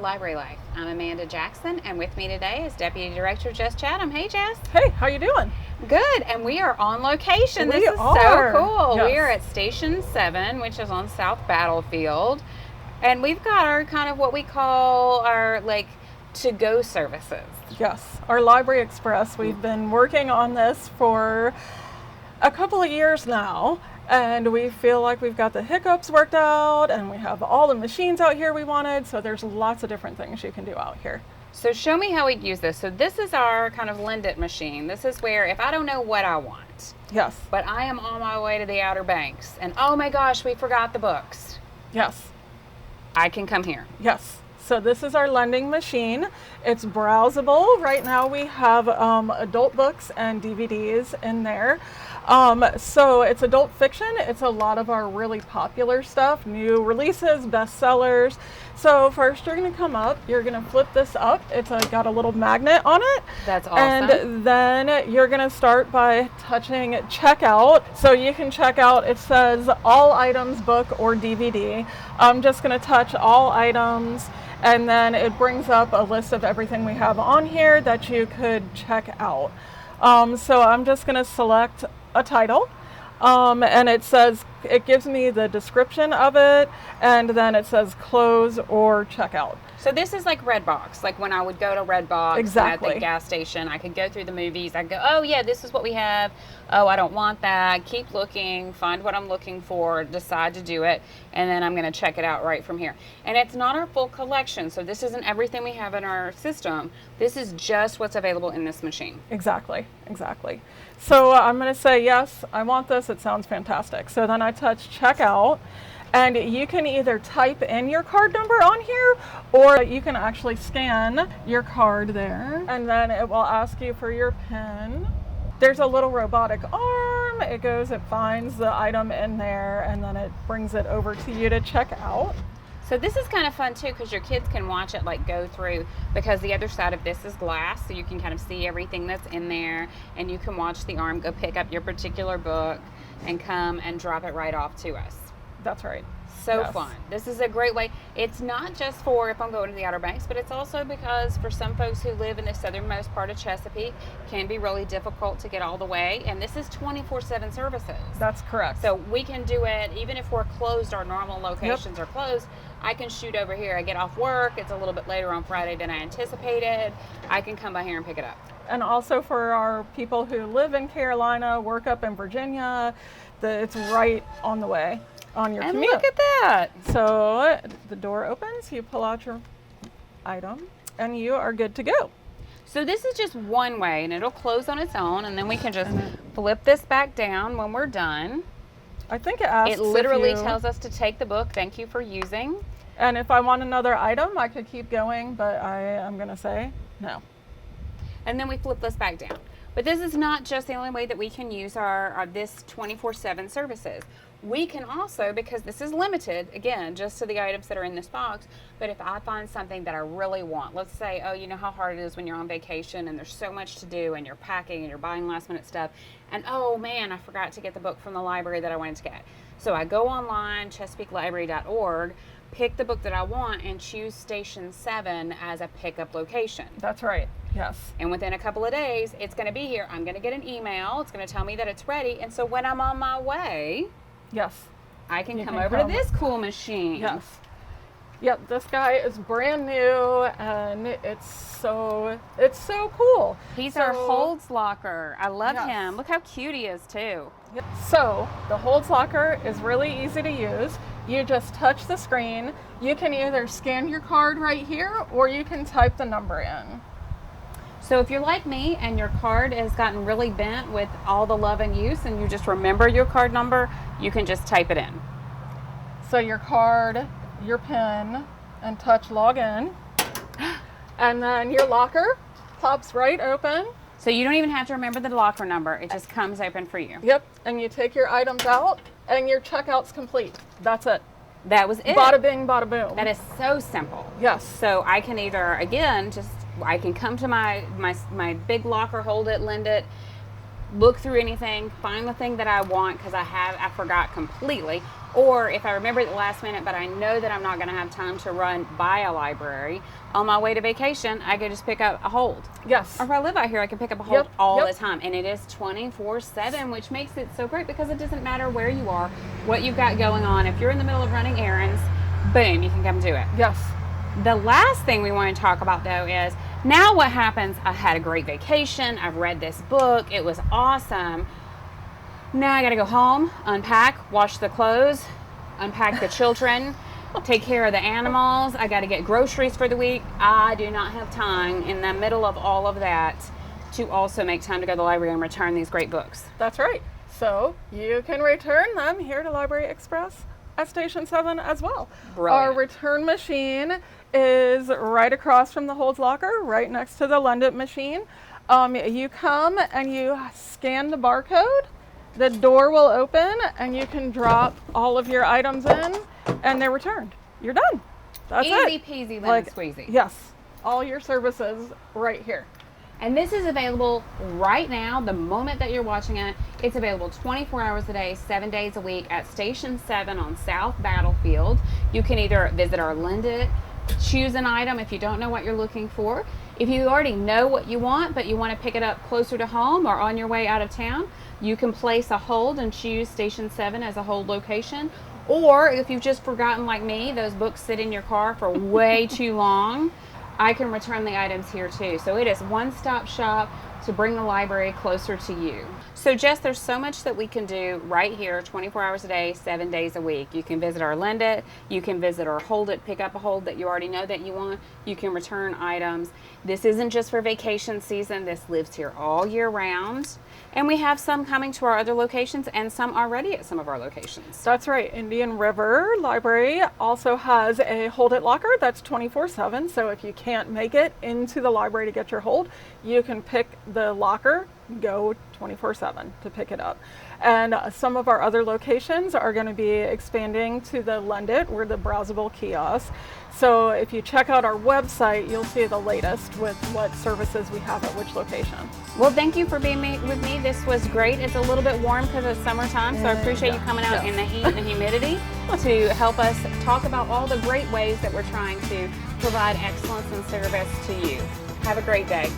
Library Life. I'm Amanda Jackson, and with me today is Deputy Director Jes Chatham. Hey, Jes. Hey, how you doing? Good, and we are on location. We this is are. so cool. Yes. We are at Station 7, which is on South Battlefield, and we've got our kind of what we call our to-go services. Yes, our Library Express. We've been working on this for a couple of years now, and we feel like we've got the hiccups worked out, and we have all the machines out here we wanted, so there's lots of different things you can do out here. So show me how we'd use this. So this is our kind of lend it machine. This is where if I don't know what I want, Yes. but I am on my way to the Outer Banks, and oh my gosh, we forgot the books, Yes. I can come here. Yes. So this is our lending machine. It's browsable. Right now we have adult books and DVDs in there. So it's adult fiction. It's a lot of our really popular stuff, new releases, bestsellers. So first you're going to come up, you're going to flip this up. It's got a little magnet on it. That's awesome. And then you're going to start by touching checkout. So you can check out, it says all items, book or DVD. I'm just going to touch all items, and then it brings up a list of everything we have on here that you could check out. So I'm just going to select a title, and it gives me the description of it, and then it says close or check out. So this is like Redbox, like when I would go to Redbox Exactly. at the gas station, I could go through the movies, I'd go, oh yeah, this is what we have, oh I don't want that, keep looking, find what I'm looking for, decide to do it, and then I'm going to check it out right from here. And it's not our full collection, so this isn't everything we have in our system, this is just what's available in this machine. Exactly. So I'm going to say, yes, I want this, it sounds fantastic. So then I touch checkout, and you can either type in your card number on here, or you can actually scan your card there, and then it will ask you for your PIN. There's a little robotic arm. It finds the item in there, and then it brings it over to you to check out. So this is kind of fun too, because your kids can watch it go through, because the other side of this is glass, so you can kind of see everything that's in there, and you can watch the arm go pick up your particular book and come and drop it right off to us. That's right. So Yes. fun. This is a great way. It's not just for if I'm going to the Outer Banks, but it's also because for some folks who live in the southernmost part of Chesapeake, can be really difficult to get all the way. And this is 24/7 services. That's correct. So we can do it even if we're closed, our normal locations are closed. I can shoot over here. I get off work. It's a little bit later on Friday than I anticipated. I can come by here and pick it up. And also for our people who live in Carolina, work up in Virginia, it's right on the way on your And commute. look at that. So the door opens, you pull out your item, and you are good to go. So this is just one way, and it'll close on its own, and then we can just flip this back down when we're done. I think it asks It literally if you, tells us to take the book. Thank you for using. and if I want another item, I could keep going, but I am going to say no. And then we flip this back down. But this is not just the only way that we can use our this 24/7 services. We can also, because this is limited, again, just to the items that are in this box, but if I find something that I really want, let's say, oh, you know how hard it is when you're on vacation and there's so much to do and you're packing and you're buying last minute stuff, and oh man, I forgot to get the book from the library that I wanted to get. So I go online, ChesapeakeLibrary.org, pick the book that I want, and choose Station 7 as a pickup location. That's right. Yes. And within a couple of days, it's going to be here. I'm going to get an email. It's going to tell me that it's ready. And so when I'm on my way, Yes. I can You come can over come. to this cool machine. Yes. Yep, this guy is brand new, and it's so cool. He's So- our holds locker. I love Yes. him. Look how cute he is too. Yep. So the holds locker is really easy to use. You just touch the screen. You can either scan your card right here, or you can type the number in. So if you're like me and your card has gotten really bent with all the love and use, and you just remember your card number, you can just type it in. So your card, your PIN, and touch login. And then your locker pops right open. So you don't even have to remember the locker number. It just comes open for you. Yep. And you take your items out, and your checkout's complete. That's it. That was it. Bada bing, bada boom. That is so simple. Yes. So I can either, again, I can come to my big locker, hold it, lend it, look through anything, find the thing that I want because I forgot completely. Or if I remember at the last minute, but I know that I'm not going to have time to run by a library, on my way to vacation, I could just pick up a hold. Yes. Or if I live out here, I can pick up a hold Yep, all yep. the time. And it is 24/7, which makes it so great because it doesn't matter where you are, what you've got going on. If you're in the middle of running errands, boom, you can come do it. Yes. The last thing we want to talk about though is now what happens. I had a great vacation. I've read this book. It was awesome. Now I got to go home, unpack, wash the clothes, unpack the children, take care of the animals. I got to get groceries for the week. I do not have time in the middle of all of that to also make time to go to the library and return these great books. That's right. So you can return them here to Library Express at Station 7 as well. Brilliant. Our return machine is right across from the holds locker, right next to the lend it machine. You come and you scan the barcode, the door will open and you can drop all of your items in and they're returned. You're done. That's Easy it. peasy lemon squeezy. Yes, all your services right here. And this is available right now, the moment that you're watching it. It's available 24 hours a day, 7 days a week at Station 7 on South Battlefield. You can either visit our Lend It, choose an item if you don't know what you're looking for. If you already know what you want, but you want to pick it up closer to home or on your way out of town, you can place a hold and choose Station 7 as a hold location. Or if you've just forgotten, like me, those books sit in your car for way too long, I can return the items here too. So it is one-stop shop to bring the library closer to you. So Jess, there's so much that we can do right here, 24 hours a day, 7 days a week. You can visit our Lend It, you can visit our Hold It, pick up a hold that you already know that you want. You can return items. This isn't just for vacation season, this lives here all year round. And we have some coming to our other locations and some already at some of our locations. That's right. Indian River Library also has a Hold It locker that's 24/7. So if you can't make it into the library to get your hold, you can pick the locker, go 24/7 to pick it up. And some of our other locations are going to be expanding to the Lend It. We're the browsable kiosks. So if you check out our website, you'll see the latest with what services we have at which location. Well, thank you for being with me. This was great. It's a little bit warm because it's summertime, so I appreciate you coming out in the heat and the humidity to help us talk about all the great ways that we're trying to provide excellence and service to you. Have a great day.